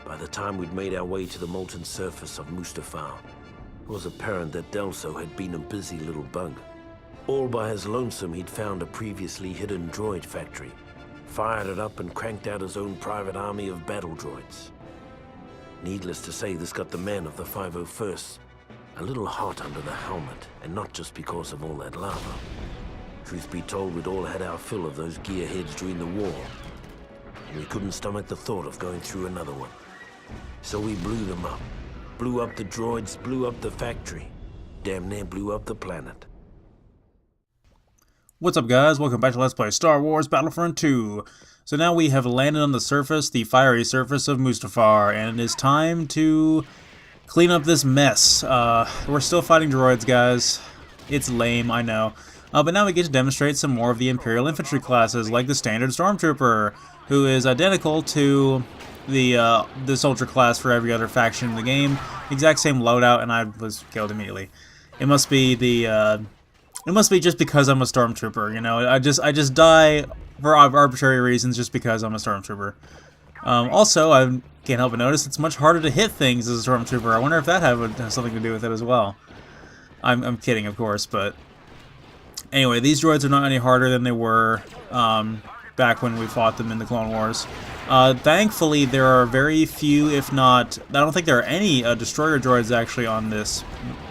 By the time we'd made our way to the molten surface of Mustafar, it was apparent that Delso had been a busy little bug. All by his lonesome, he'd found a previously hidden droid factory, fired it up and cranked out his own private army of battle droids. Needless to say, this got the men of the 501st a little hot under the helmet, and not just because of all that lava. Truth be told, we'd all had our fill of those gearheads during the war, and we couldn't stomach the thought of going through another one. So we blew them up. Blew up the droids, blew up the factory. Damn near blew up the planet. What's up, guys? Welcome back to Let's Play Star Wars Battlefront 2. So now we have landed on the surface, the fiery surface of Mustafar, and it is time to clean up this mess. We're still fighting droids, guys. It's lame, I know. But now we get to demonstrate some more of the Imperial infantry classes, like the standard Stormtrooper, who is identical to the soldier class for every other faction in the game. Exact same loadout, and I was killed immediately. It must be just because I'm a Stormtrooper, you know. I just die for arbitrary reasons just because I'm a Stormtrooper. Also, I can't help but notice it's much harder to hit things as a Stormtrooper. I wonder if that has something to do with it as well. I'm kidding, of course, but anyway, these droids are not any harder than they were back when we fought them in the Clone Wars. Thankfully, there are very few, if not, I don't think there are any destroyer droids actually on this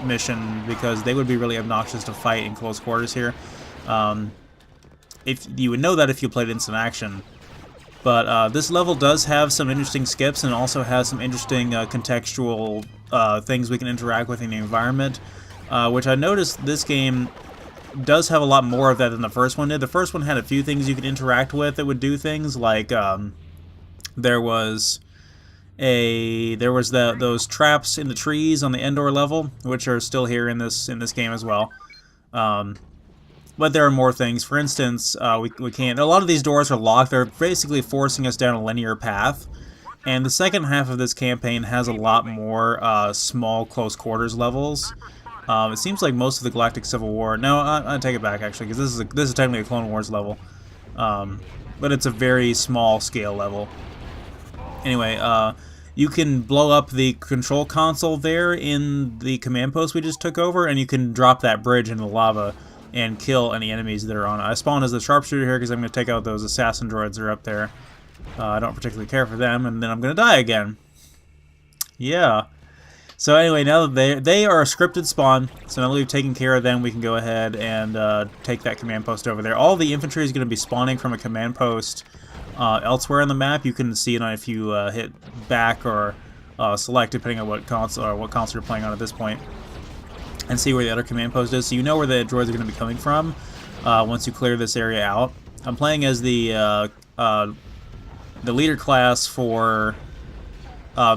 mission, because they would be really obnoxious to fight in close quarters here. If you would know that if you played instant action. But this level does have some interesting skips, and also has some interesting contextual things we can interact with in the environment, which I noticed this game does have a lot more of that than the first one did. The first one had a few things you could interact with that would do things, like there was those traps in the trees on the Endor level, which are still here in this game as well. But there are more things. For instance, we can't. A lot of these doors are locked. They're basically forcing us down a linear path. And the second half of this campaign has a lot more small close quarters levels. It seems like most of the Galactic Civil War. No, I take it back actually, because this is technically a Clone Wars level, but it's a very small scale level. Anyway, you can blow up the control console there in the command post we just took over, and you can drop that bridge into the lava and kill any enemies that are on it. I spawned as the sharpshooter here because I'm going to take out those assassin droids that are up there. I don't particularly care for them, and then I'm going to die again. Yeah. So anyway, now that they are a scripted spawn, so now that we've taken care of them, we can go ahead and take that command post over there. All the infantry is going to be spawning from a command post elsewhere on the map. You can see it on if you hit back or select, depending on what console you're playing on at this point, and see where the other command post is, so you know where the droids are going to be coming from once you clear this area out. I'm playing as the leader class for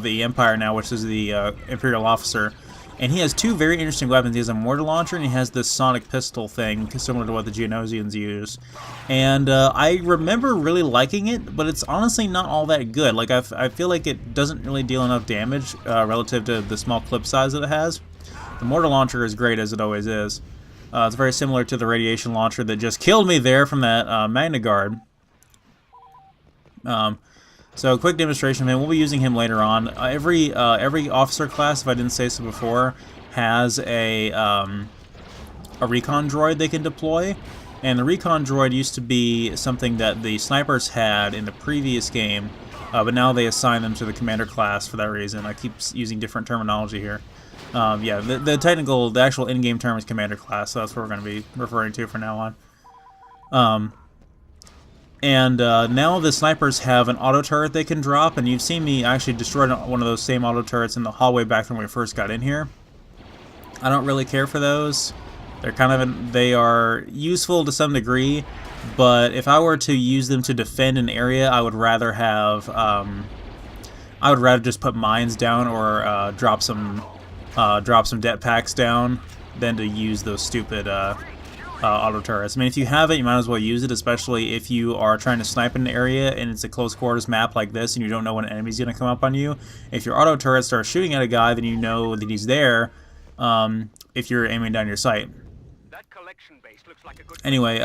the Empire now, which is the Imperial officer, and he has two very interesting weapons. He has a mortar launcher, and he has this sonic pistol thing, similar to what the Geonosians use. And I remember really liking it, but it's honestly not all that good. Like, I feel like it doesn't really deal enough damage relative to the small clip size that it has. The mortar launcher is great, as it always is. It's very similar to the radiation launcher that just killed me there from that Magna Guard. So, quick demonstration of him. We'll be using him later on. Every officer class, if I didn't say so before, has a recon droid they can deploy. And the recon droid used to be something that the snipers had in the previous game, but now they assign them to the commander class for that reason. I keep using different terminology here. Yeah, the actual in-game term is commander class, so that's what we're going to be referring to from now on. Now the snipers have an auto turret they can drop, and you've seen me actually destroy one of those same auto turrets in the hallway back when we first got in here. I don't really care for those. They're they are useful to some degree, but if I were to use them to defend an area, I would rather just put mines down or drop some det packs down than to use those stupid auto turrets. I mean, if you have it, you might as well use it, especially if you are trying to snipe in an area and it's a close quarters map like this and you don't know when an enemy's going to come up on you. If your auto turret starts shooting at a guy, then you know that he's there if you're aiming down your sight. Anyway,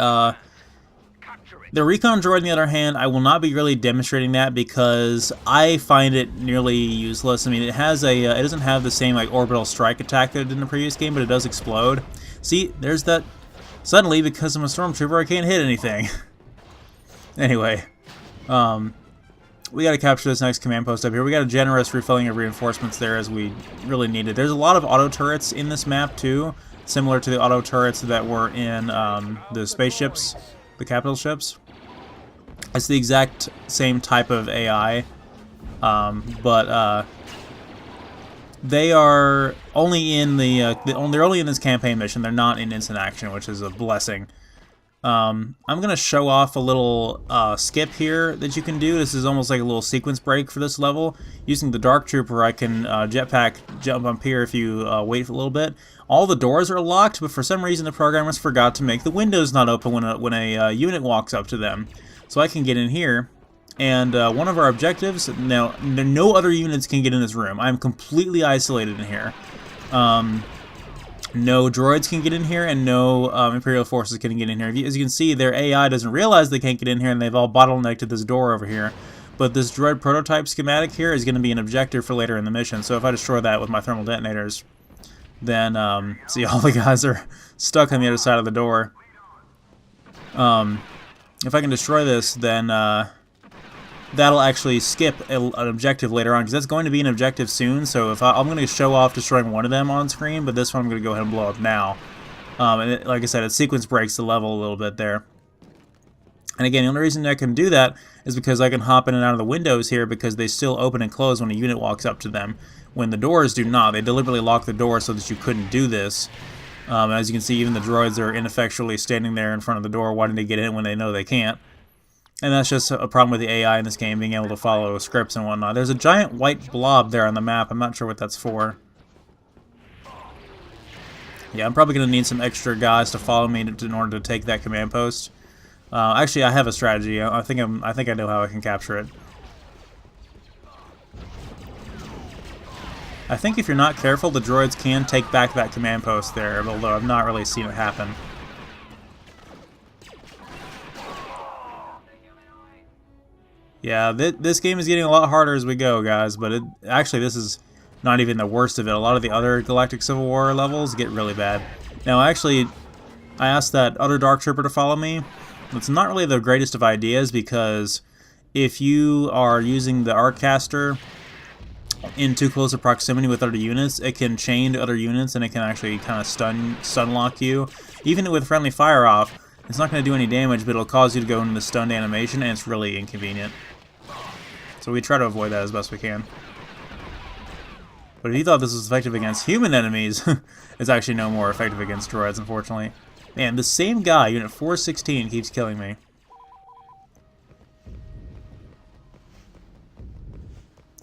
The recon droid, on the other hand, I will not be really demonstrating that because I find it nearly useless. I mean, it has a, it doesn't have the same like orbital strike attack that it did in the previous game, but it does explode. See, there's that. Suddenly, because I'm a stormtrooper, I can't hit anything. Anyway, we got to capture this next command post up here. We got a generous refilling of reinforcements there as we really needed. There's a lot of auto turrets in this map too, similar to the auto turrets that were in the spaceships, the capital ships. It's the exact same type of AI, but they are only in they're only in this campaign mission. They're not in instant action, which is a blessing. I'm going to show off a little skip here that you can do. This is almost like a little sequence break for this level. Using the Dark Trooper, I can jetpack jump up here if you wait for a little bit. All the doors are locked, but for some reason the programmers forgot to make the windows not open when a unit walks up to them. So I can get in here, and one of our objectives, now no other units can get in this room. I'm completely isolated in here. No droids can get in here, and no Imperial forces can get in here. As you can see, their AI doesn't realize they can't get in here, and they've all bottlenecked at this door over here. But this droid prototype schematic here is going to be an objective for later in the mission, so if I destroy that with my thermal detonators, then, see, all the guys are stuck on the other side of the door. If I can destroy this, then that'll actually skip an objective later on, because that's going to be an objective soon. So if I'm going to show off destroying one of them on screen, but this one I'm going to go ahead and blow up now. And like I said, it sequence breaks the level a little bit there. And again, the only reason I can do that is because I can hop in and out of the windows here, because they still open and close when a unit walks up to them. When the doors do not, they deliberately lock the door so that you couldn't do this. And as you can see, even the droids are ineffectually standing there in front of the door wanting to get in when they know they can't. And that's just a problem with the AI in this game, being able to follow scripts and whatnot. There's a giant white blob there on the map. I'm not sure what that's for. Yeah, I'm probably going to need some extra guys to follow me in order to take that command post. Actually, I have a strategy. I think I know how I can capture it. I think if you're not careful, the droids can take back that command post there, although I've not really seen it happen. Yeah, this game is getting a lot harder as we go, guys, but actually this is not even the worst of it. A lot of the other Galactic Civil War levels get really bad. Now, actually, I asked that other Dark Trooper to follow me. It's not really the greatest of ideas, because if you are using the Arccaster in too close a proximity with other units, it can chain to other units, and it can actually kind of stun lock you. Even with friendly fire off, it's not going to do any damage, but it'll cause you to go into the stunned animation, and it's really inconvenient. So we try to avoid that as best we can. But if you thought this was effective against human enemies, it's actually no more effective against droids, unfortunately. Man, the same guy, Unit 416, keeps killing me.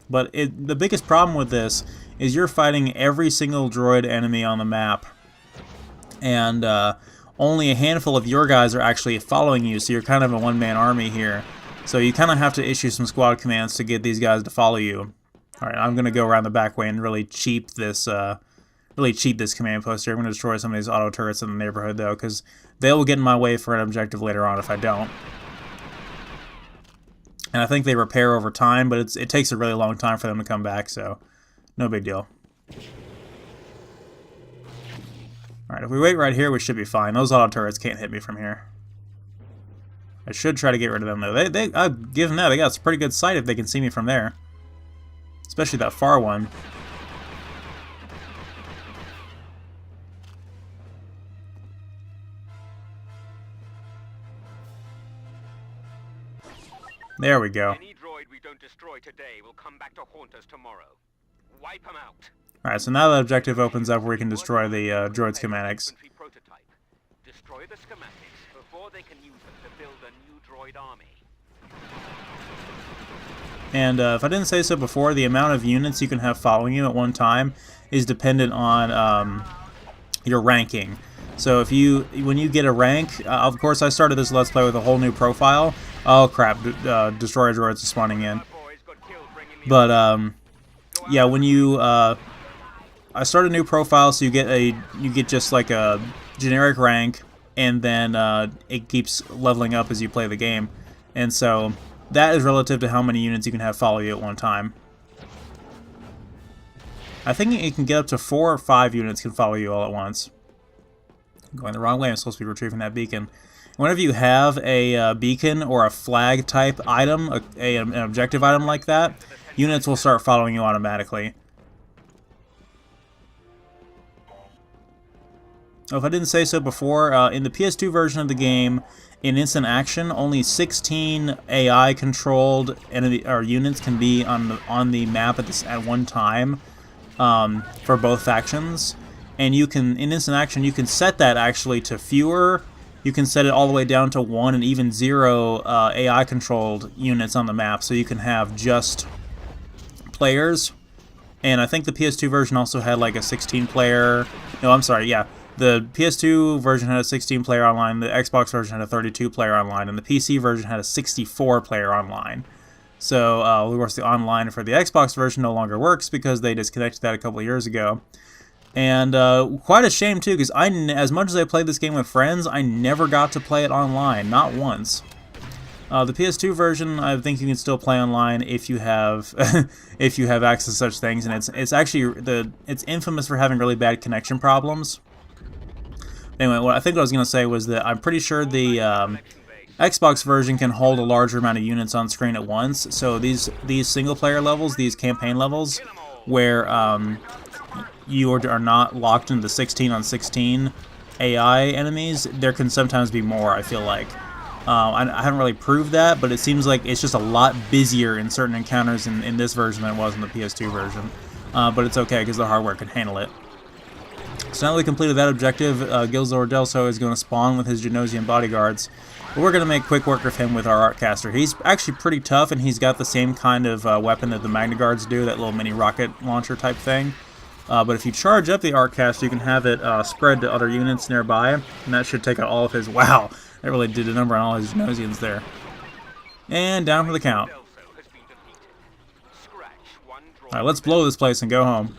But the biggest problem with this is you're fighting every single droid enemy on the map, and only a handful of your guys are actually following you, so you're kind of a one-man army here. So you kind of have to issue some squad commands to get these guys to follow you. Alright, I'm going to go around the back way and really cheat this command post here. I'm going to destroy some of these auto turrets in the neighborhood, though, because they will get in my way for an objective later on if I don't. And I think they repair over time, but it takes a really long time for them to come back, so no big deal. Alright, if we wait right here, we should be fine. Those auto turrets can't hit me from here. I should try to get rid of them, though. I'll give them that. They got a pretty good sight if they can see me from there. Especially that far one. There we go. Any droid we don't destroy today will come back to haunt us tomorrow. Wipe them out. Alright, so now the objective opens up where we can destroy the droid schematics. Destroy the schematics before they can use them to build a new droid army. And if I didn't say so before, the amount of units you can have following you at one time is dependent on your ranking. So when you get a rank, of course I started this Let's Play with a whole new profile. Oh crap, destroyer droids are spawning in. But yeah, when you I start a new profile, so you get just like a generic rank, and then it keeps leveling up as you play the game. And so that is relative to how many units you can have follow you at one time. I think it can get up to 4 or 5 units can follow you all at once. I'm going the wrong way, I'm supposed to be retrieving that beacon. Whenever you have a beacon or a flag type item, an objective item like that, units will start following you automatically. Oh, if I didn't say so before, in the PS2 version of the game, in instant action, only 16 AI-controlled units can be on the map at one time for both factions. And you can, in instant action, you can set that actually to fewer. You can set it all the way down to 1 and even 0 AI-controlled units on the map, so you can have just players. And I think the PS2 version also had like a 16-player... No, I'm sorry, yeah. The PS2 version had a 16-player online, the Xbox version had a 32-player online, and the PC version had a 64-player online. So, of course, the online for the Xbox version no longer works because they disconnected that a couple of years ago. And quite a shame, too, because as much as I played this game with friends, I never got to play it online, not once. The PS2 version, I think you can still play online if you have if you have access to such things, and it's actually it's infamous for having really bad connection problems. Anyway, what I was going to say was that I'm pretty sure the Xbox version can hold a larger amount of units on screen at once. So these single-player levels, these campaign levels, where you are not locked into 16 on 16 AI enemies, there can sometimes be more, I feel like. I haven't really proved that, but it seems like it's just a lot busier in certain encounters in this version than it was in the PS2 version. But it's okay, because the hardware can handle it. So now that we completed that objective, Gilzor Delso is going to spawn with his Genosian bodyguards. But we're going to make quick work of him with our Artcaster. He's actually pretty tough, and he's got the same kind of weapon that the Magna Guards do, that little mini rocket launcher type thing. But if you charge up the Artcaster, you can have it spread to other units nearby, and that should take out all of his... Wow! That really did a number on all his Genosians there. And down for the count. Alright, let's blow this place and go home.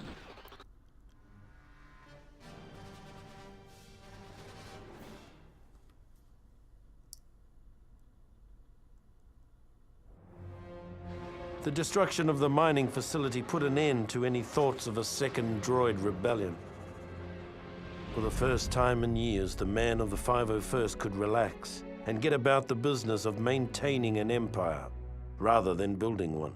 The destruction of the mining facility put an end to any thoughts of a second droid rebellion. For the first time in years, the man of the 501st could relax and get about the business of maintaining an empire rather than building one.